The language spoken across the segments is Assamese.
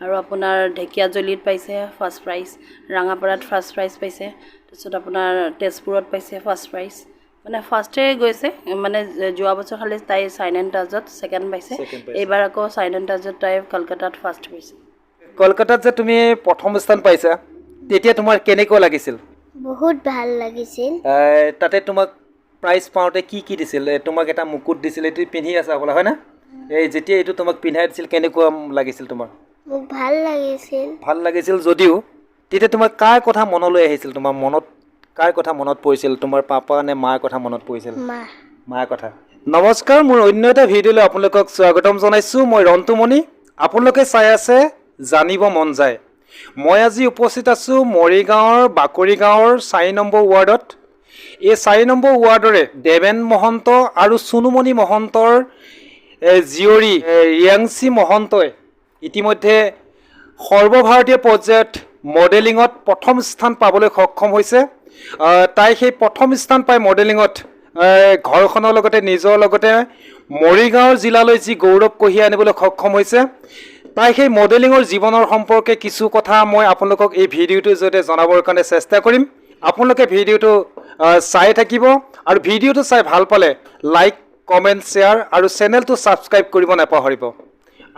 আৰু আপোনাৰ ঢেকিয়াজুলিত পাইছে ফাৰ্ষ্ট প্ৰাইজ, ৰাঙাপাৰাত ফাৰ্ষ্ট প্ৰাইজ পাইছে, তাৰপিছত আপোনাৰ তেজপুৰত পাইছে ফাৰ্ষ্ট প্ৰাইজ। মানে ফাৰ্ষ্টে গৈছে, মানে যোৱা বছৰ খালি তাই চাইন এণ্ড টাজত ছেকেণ্ড পাইছে, এইবাৰ আকৌ চাইন এণ্ড টাজত তাই কলকাতাত ফাৰ্ষ্ট পাইছে। কলকাতাত যে তুমি প্ৰথম স্থান পাইছা তেতিয়া তোমাৰ কেনেকুৱা লাগিছিল? বহুত ভাল লাগিছিল। তাতে তোমাক প্ৰাইজ পাওঁতে কি কি দিছিল? তোমাক এটা মুকুট দিছিল, এইটো পিন্ধি আছা বোলা হয় না? এই যেতিয়া এইটো তোমাক পিন্ধাই দিছিল কেনেকুৱা লাগিছিল তোমাৰ? মোক ভাল লাগিছিল। ভাল লাগিছিল যদিও তেতিয়া তোমাৰ কাৰ কথা মনলৈ আহিছিল? তোমাৰ মনত কাৰ কথা মনত পৰিছিল? তোমাৰ পাপা নে মাৰ কথা মনত পৰিছিল? মাৰ কথা। নমস্কাৰ, মোৰ অন্য এটা ভিডিঅ'লৈ আপোনালোকক স্বাগতম জনাইছোঁ। মই ৰন্তুমণি, আপোনালোকে চাই আছে জানিব মন যায়। মই আজি উপস্থিত আছোঁ মৰিগাঁৱৰ বাকৰি গাঁৱৰ 4 নম্বৰ ৱাৰ্ডত। এই 4 নম্বৰ ৱাৰ্ডৰে দেৱেন মহন্ত আৰু চুনুমণি মহন্তৰ জীয়ৰী ৰিয়াংশী মহন্তই ইতিমধ্যে সৰ্বভাৰতীয় পৰ্যায়ত মডেলিঙত প্ৰথম স্থান পাবলৈ সক্ষম হৈছে। তাই সেই প্ৰথম স্থান পাই মডেলিঙত ঘৰখনৰ লগতে নিজৰ লগতে মৰিগাঁৱৰ জিলালৈ যি গৌৰৱ কঢ়িয়াই আনিবলৈ সক্ষম হৈছে, তাই সেই মডেলিঙৰ জীৱনৰ সম্পৰ্কে কিছু কথা মই আপোনালোকক এই ভিডিঅ'টোৰ জৰিয়তে জনাবৰ কাৰণে চেষ্টা কৰিম। আপোনালোকে ভিডিঅ'টো চাই থাকিব আৰু ভিডিঅ'টো চাই ভাল পালে লাইক, কমেণ্ট, শ্বেয়াৰ আৰু চেনেলটো ছাবস্ক্ৰাইব কৰিব নাপাহৰিব।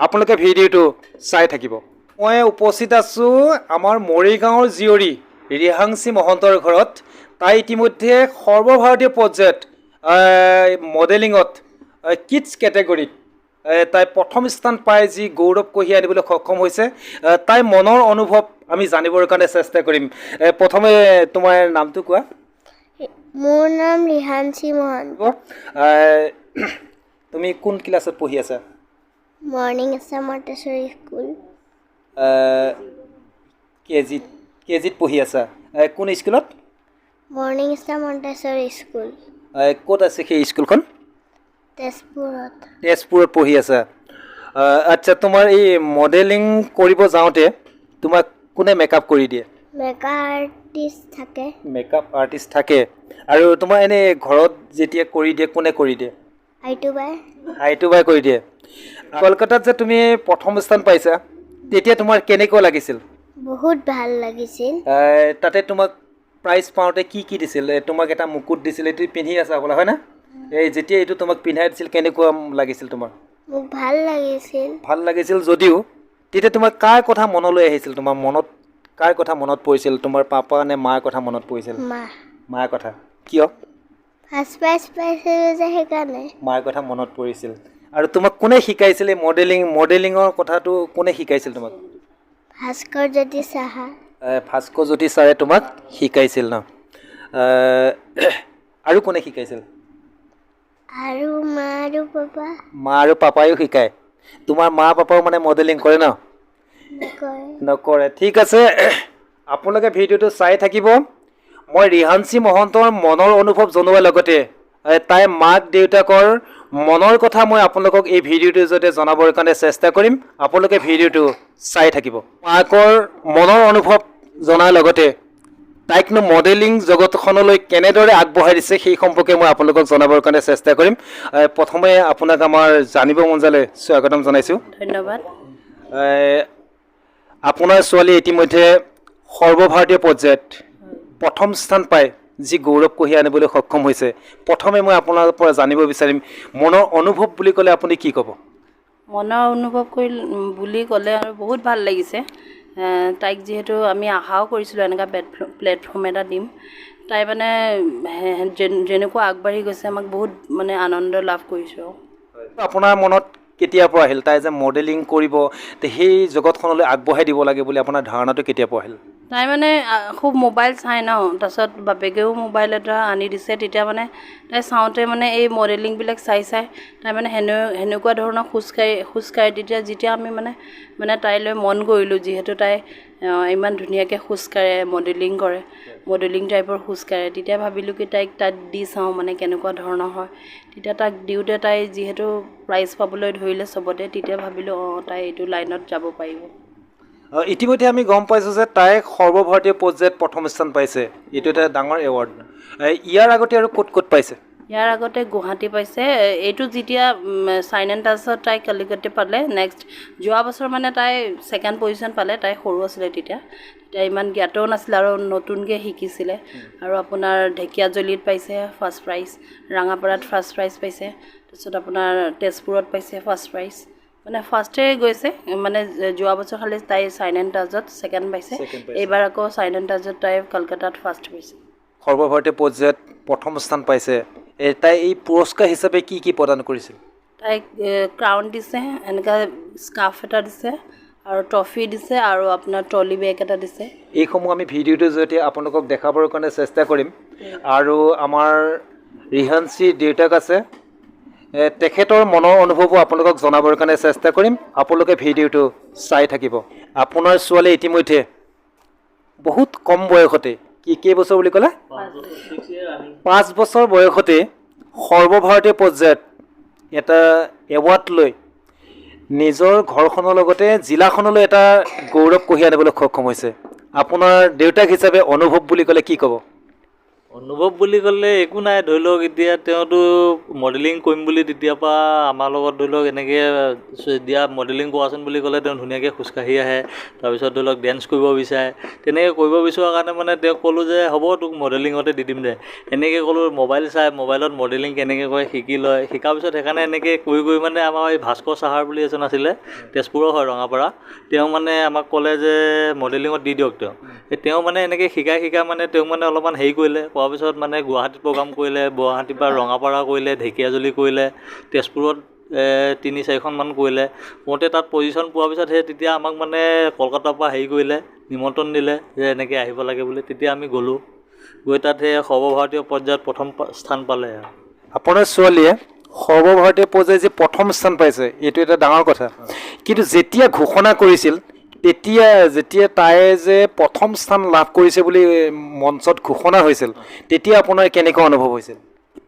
আপোনালোকে ভিডিঅ'টো চাই থাকিব। মই উপস্থিত আছোঁ আমাৰ মৰিগাঁৱৰ জীয়ৰী ৰিয়াংশী মহন্তৰ ঘৰত। তাই ইতিমধ্যে সৰ্বভাৰতীয় পৰ্যায়ত মডেলিঙত কিডছ কেটেগৰীত তাই প্ৰথম স্থান পাই যি গৌৰৱ কঢ়িয়াই আনিবলৈ সক্ষম হৈছে, তাই মনৰ অনুভৱ আমি জানিবৰ কাৰণে চেষ্টা কৰিম। প্ৰথমে তোমাৰ নামটো কোৱা। মোৰ নাম ৰিয়াংশী মহন্ত। তুমি কোন ক্লাছত পঢ়ি আছা? Morning star মণ্টেছৰী school. কেজিত পঢ়ি আছা। কোন স্কুলত? Morning star মণ্টেছৰী school. ক'ত আছে সেই স্কুলখন? তেজপুৰত পঢ়ি আছা। আচ্ছা, তোমাৰ এই মডেলিং কৰিব যাওঁতে তোমাক কোনে মেকআপ কৰি দিয়ে? মেকআপ আৰ্টিষ্ট থাকে। আৰু তোমাৰ এনেই ঘৰত যেতিয়া কৰি দিয়ে কোনে কৰি দিয়ে? আইটু বাই কৰি দিয়ে। কলকাতাত যে তুমি প্ৰথম স্থান পাইছা তেতিয়া তোমাৰ কেনেকুৱা লাগিছিল? বহুত ভাল লাগিছিল। তাতে তোমাক প্ৰাইজ পাওঁতে কি কি দিছিল? তোমাক এটা মুকুট দিছিল, এইটো পিন্ধি আছা বোলা হয় না? এই যেতিয়া এইটো তোমাক পিন্ধাই দিছিল কেনেকুৱা লাগিছিল তোমাৰ? মোক ভাল লাগিছিল। ভাল লাগিছিল যদিও তেতিয়া তোমাৰ কাৰ কথা মনলৈ আহিছিল? তোমাৰ মনত কাৰ কথা মনত পৰিছিল? তোমাৰ পাপা নে মাৰ কথা মনত পৰিছিল? মাৰ কথা। কিয়? ফাৰ্ষ্ট প্ৰাইজ পাইছিলোঁ যে সেইকাৰণে। মাৰ কথা মনত পৰিছিল। আৰু তোমাক কোনে শিকাইছিল এই মডেলিঙৰ কথাটো? কোনে শিকাইছিল তোমাক? ভাস্কৰজ্যোতি ছাৰে তোমাক শিকাইছিল ন? আৰু কোনে শিকাইছিল? আৰু মা আৰু পাপায়ো শিকায়। তোমাৰ মা পাপাও মানে মডেলিং কৰে ন? নকৰে। ঠিক আছে, আপোনালোকে ভিডিঅ'টো চাই থাকিব। মই ৰিয়াংশী মহন্তৰ মনৰ অনুভৱ জনোৱাৰ লগতে তাইৰ মাক দেউতাকৰ মনৰ কথা মই আপোনালোকক এই ভিডিঅ'টোৰ জৰিয়তে জনাবৰ কাৰণে চেষ্টা কৰিম। আপোনালোকে ভিডিঅ'টো চাই থাকিব। মাকৰ মনৰ অনুভৱ জনাৰ লগতে তাইকনো মডেলিং জগতখনলৈ কেনেদৰে আগবঢ়াই দিছে সেই সম্পৰ্কে মই আপোনালোকক জনাবৰ কাৰণে চেষ্টা কৰিম। প্ৰথমে আপোনাক আমাৰ জানিব মন যালে স্বাগতম জনাইছোঁ। ধন্যবাদ। আপোনাৰ ছোৱালী ইতিমধ্যে সৰ্বভাৰতীয় পৰ্যায়ত প্ৰথম স্থান পাই যি গৌৰৱ কঢ়িয়াই আনিবলৈ সক্ষম হৈছে, প্ৰথমে মই আপোনাৰ পৰা জানিব বিচাৰিম মনৰ অনুভৱ বুলি ক'লে আপুনি কি ক'ব? মনৰ অনুভৱ বুলি ক'লে আৰু বহুত ভাল লাগিছে। তাইক যিহেতু আমি আশাও কৰিছিলোঁ এনেকুৱা প্লেটফৰ্ম এটা দিম, তাই মানে যেনেকুৱা আগবাঢ়ি গৈছে আমাক বহুত মানে আনন্দ লাভ কৰিছোঁ। আপোনাৰ মনত কেতিয়াৰ পৰা আহিল তাই যে মডেলিং কৰিব, সেই জগতখনলৈ আগবঢ়াই দিব লাগে বুলি আপোনাৰ ধাৰণাটো কেতিয়াৰ পৰা আহিল? তাই মানে খুব মোবাইল চাই ন, তাৰপিছত বাপেকেও মোবাইল এটা আনি দিছে। তেতিয়া মানে তাই চাওঁতে মানে এই মডেলিংবিলাক চাই তাই মানে সেনেকুৱা ধৰণৰ খোজকাঢ়ি যেতিয়া আমি মানে তাইলৈ মন কৰিলোঁ, যিহেতু তাই ইমান ধুনীয়াকৈ খোজকাঢ়ে, মডেলিং কৰে, মডেলিং টাইপৰ খোজকাঢ়ে, তেতিয়া ভাবিলোঁ কি তাইক দি চাওঁ মানে কেনেকুৱা ধৰণৰ হয়। তেতিয়া তাক দিওঁতে তাই যিহেতু প্ৰাইজ পাবলৈ ধৰিলে চবতে, তেতিয়া ভাবিলোঁ তাই এইটো লাইনত যাব পাৰিব। ইতিমধ্যে আমি গম পাইছোঁ যে তাই সৰ্বভাৰতীয় পৰ্যায়ত প্ৰথম স্থান পাইছে। এইটো এটা ডাঙৰ এৱাৰ্ড। ইয়াৰ আগতে আৰু ক'ত পাইছে? ইয়াৰ আগতে গুৱাহাটী পাইছে এইটো যেতিয়া চাইন এণ্ড টাচত তাই কলিকতে পালে নেক্সট যোৱা বছৰ মানে তাই ছেকেণ্ড পজিশ্যন পালে তাই সৰু আছিলে তেতিয়া ইমান জ্ঞাতও নাছিলে আৰু নতুনকৈ শিকিছিলে আৰু আপোনাৰ ঢেকীয়াজুলিত পাইছে ফাৰ্ষ্ট প্ৰাইজ ৰাঙাপাৰাত ফাৰ্ষ্ট প্ৰাইজ পাইছে তাৰপিছত আপোনাৰ তেজপুৰত পাইছে ফাৰ্ষ্ট প্ৰাইজ মানে ফাৰ্ষ্টে গৈছে মানে যোৱা বছৰ খালি তাই চাইন এণ্ড টাচত ছেকেণ্ড পাইছে এইবাৰ আকৌ চাইন এণ্ড টাচত তাই কলকাতাত ফাৰ্ষ্ট পাইছে সৰ্বভাৰতীয় পৰ্যায়ত প্ৰথম স্থান পাইছে তাই এই পুৰস্কাৰ হিচাপে কি কি প্ৰদান কৰিছিল তাইক ক্ৰাউন দিছে এনেকুৱা স্কাৰ্ফ এটা দিছে আৰু ট্ৰফি দিছে আৰু আপোনাৰ ট্ৰলি বেগ এটা দিছে এইসমূহ আমি ভিডিঅ'টোৰ জৰিয়তে আপোনালোকক দেখাবৰ কাৰণে চেষ্টা কৰিম আৰু আমাৰ ৰিহাঞ্চীৰ দেউতাক আছে তেখেতৰ মনৰ অনুভৱো আপোনালোকক জনাবৰ কাৰণে চেষ্টা কৰিম আপোনালোকে ভিডিঅ'টো চাই থাকিব আপোনাৰ ছোৱালী ইতিমধ্যে বহুত কম বয়সতে কেইবছৰ বুলি ক'লে 5 বছৰ বয়সতে সৰ্বভাৰতীয় পৰ্যায়ত এটা এৱাৰ্ড লৈ নিজৰ ঘৰখনৰ লগতে জিলাখনলৈ এটা গৌৰৱ কঢ়িয়াই আনিবলৈ সক্ষম হৈছে আপোনাৰ দেউতাক হিচাপে অনুভৱ বুলি ক'লে কি ক'ব অনুভৱ বুলি ক'লে একো নাই ধৰি লওক এতিয়া তেওঁতো মডেলিং কৰিম বুলি তেতিয়াৰ পৰা আমাৰ লগত ধৰি লওক এনেকৈ দিয়া মডেলিং কৰাচোন বুলি ক'লে তেওঁ ধুনীয়াকৈ খোজকাঢ়ি আহে তাৰপিছত ধৰি লওক ডেন্স কৰিব বিচাৰে তেনেকৈ কৰিব বিচৰাৰ কাৰণে মানে তেওঁক ক'লোঁ যে হ'ব তোক মডেলিঙতে দি দিম দে এনেকৈ ক'লোঁ মোবাইল চাই মোবাইলত মডেলিং কেনেকৈ কৰে শিকি লয় শিকাৰ পিছত সেইকাৰণে এনেকৈ কৰি কৰি মানে আমাৰ এই ভাস্কৰ চাহাৰ বুলি এজন আছিলে তেজপুৰৰ হয় ৰঙাপাৰা তেওঁ মানে আমাক ক'লে যে মডেলিঙত দি দিয়ক তেওঁ মানে এনেকৈ শিকাই মানে তেওঁক মানে অলপমান হেৰি কৰিলে কৰাৰ পিছত মানে গুৱাহাটীত প্ৰগ্ৰাম কৰিলে গুৱাহাটীৰ পৰা ৰঙাপাৰা কৰিলে ঢেকীয়াজুলি কৰিলে তেজপুৰত 3-4খনমান কৰিলে কৰোঁতে তাত পজিশ্যন পোৱাৰ পিছত সেই তেতিয়া আমাক মানে কলকাতাৰ পৰা হেৰি কৰিলে নিমন্ত্ৰণ দিলে যে এনেকৈ আহিব লাগে বুলি তেতিয়া আমি গ'লোঁ গৈ তাত সেই সৰ্বভাৰতীয় পৰ্যায়ত প্ৰথম স্থান পালে আপোনাৰ ছোৱালীয়ে সৰ্বভাৰতীয় পৰ্যায়ত যে প্ৰথম স্থান পাইছে এইটো এটা ডাঙৰ কথা কিন্তু যেতিয়া ঘোষণা কৰিছিল যেতিয়া তাই যে প্ৰথম স্থান লাভ কৰিছে বুলি মঞ্চত ঘোষণা হৈছিল তেতিয়া আপোনাৰ কেনেকুৱা অনুভৱ হৈছিল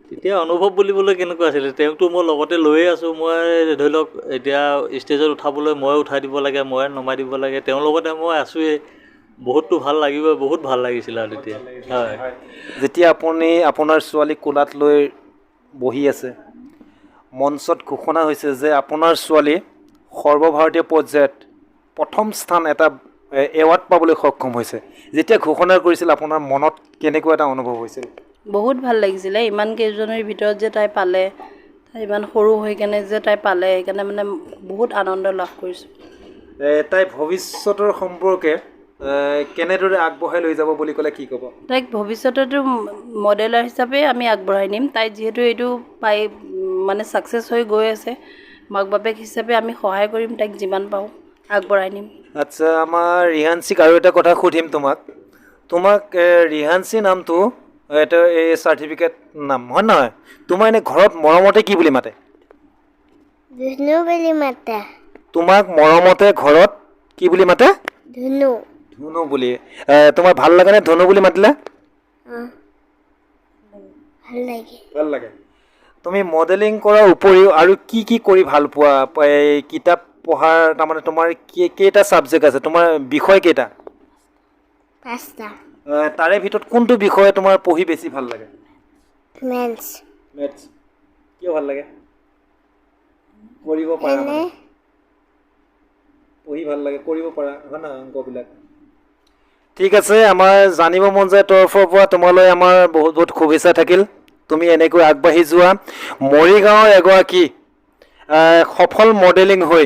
তেতিয়া অনুভৱ বুলিবলৈ কেনেকুৱা আছিলে তেওঁকতো মই লগতে লৈয়ে আছোঁ মই ধৰি লওক এতিয়া ষ্টেজত উঠাবলৈ ময়ে উঠাই দিব লাগে ময়ে নমাই দিব লাগে তেওঁৰ লগতে মই আছোঁৱেই বহুতটো ভাল লাগিব বহুত ভাল লাগিছিলে আৰু তেতিয়া হয় যেতিয়া আপুনি আপোনাৰ ছোৱালী কোলাত লৈ বহি আছে মঞ্চত ঘোষণা হৈছে যে আপোনাৰ ছোৱালী সৰ্বভাৰতীয় পৰ্যায়ত প্ৰথম স্থান এটা এৱাৰ্ড পাবলৈ সক্ষম হৈছে যেতিয়া ঘোষণা কৰিছিল আপোনাৰ মনত কেনেকুৱা এটা অনুভৱ হৈছিল বহুত ভাল লাগিছিলে ইমান কেইজনৰ ভিতৰত যে তাই পালে তাই ইমান সৰু হৈ কেনে যে তাই পালে সেইকাৰণে মানে বহুত আনন্দ লাভ কৰিছোঁ তাই ভৱিষ্যতৰ সম্পৰ্কে কেনেদৰে আগবঢ়াই লৈ যাব বুলি ক'লে কি ক'ব তাইক ভৱিষ্যতেতো মডেলাৰ হিচাপে আমি আগবঢ়াই নিম তাই যিহেতু এইটো পাই মানে ছাকচেছ হৈ গৈ আছে মাক বাপেক হিচাপে আমি সহায় কৰিম তাইক যিমান পাওঁ আগবঢ়াই নিম আচ্ছা আমাৰ ৰিহাঞ্চীক আৰু এটা কথা সুধিম তোমাক ৰিহাঞ্চী নামটো এটা এই চাৰ্টিফিকেট নাম হয় নহয় তোমাৰ এনে ঘৰত মৰমতে কি বুলি মাতে ধুনু বুলি মাতে তোমাক মৰমতে ঘৰত কি বুলি মাতে ধুনু বুলি তোমাৰ ভাল লাগে নে ধনু বুলি মাতিলে ভাল লাগে তুমি মডেলিং কৰাৰ উপৰিও আৰু কি কৰি ভাল পোৱা এই কিতাপ পঢ়াৰ তাৰমানে তোমাৰ কেইটা ছাবজেক্ট আছে তোমাৰ বিষয় কেইটা 5টা তাৰে ভিতৰত কোনটো বিষয়ে তোমাৰ পঢ়ি বেছি ভাল লাগে মেথছ কিয় ভাল লাগে কৰিব পাৰা পঢ়ি ভাল লাগে কৰিব পাৰা হয় না অংকবিলাক ঠিক আছে আমাৰ জানিব মন যায় তৰফৰ পৰা তোমালৈ আমাৰ বহুত শুভেচ্ছা থাকিল তুমি এনেকৈ আগবাঢ়ি যোৱা মৰিগাঁৱৰ এগৰাকী সফল মডেলিং হৈ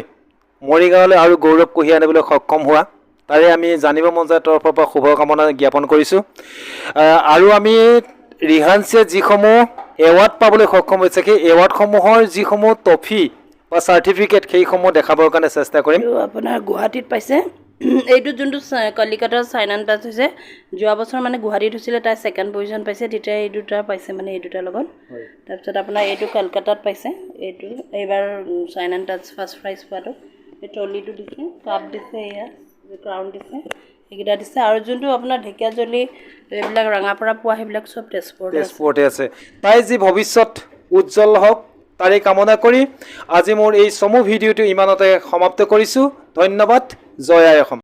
মৰিগাঁৱলৈ আৰু গৌৰৱ কঢ়িয়াই আনিবলৈ সক্ষম হোৱা তাৰে আমি জানিব মন যায় তৰফৰ পৰা শুভকামনা জ্ঞাপন কৰিছোঁ আৰু আমি ৰিহাঞ্চীয়ে যিসমূহ এৱাৰ্ড পাবলৈ সক্ষম হৈছে সেই এৱাৰ্ডসমূহৰ যিসমূহ ট্ৰফি বা চাৰ্টিফিকেট সেইসমূহ দেখাবৰ কাৰণে চেষ্টা কৰিম আপোনাৰ গুৱাহাটীত পাইছে এইটো যোনটো কলিকতাৰ চাইন এণ্ড টাচ হৈছে যোৱা বছৰ মানে গুৱাহাটীত হৈছিলে তাই ছেকেণ্ড পজিশ্যন পাইছে তেতিয়া এই দুটা পাইছে মানে এই দুটাৰ লগত তাৰপিছত আপোনাৰ এইটো কলকাতাত পাইছে এইটো এইবাৰ shine and touch first prize পোৱাটো এই ট্ৰলিটো দিছে কাপ দিছে এয়া ক্ৰাউন দিছে সেইকেইটা দিছে আৰু যোনটো আপোনাৰ ঢেকীয়াজুলি এইবিলাক ৰঙাপাৰা পোৱা সেইবিলাক চব তেজপুৰতে আছে তাই যি ভৱিষ্যত উজ্জ্বল হওক তাৰে কামনা কৰি আজি মোৰ এই চমু ভিডিঅ'টো ইমানতে সমাপ্ত কৰিছোঁ ধন্যবাদ জয় আই অসম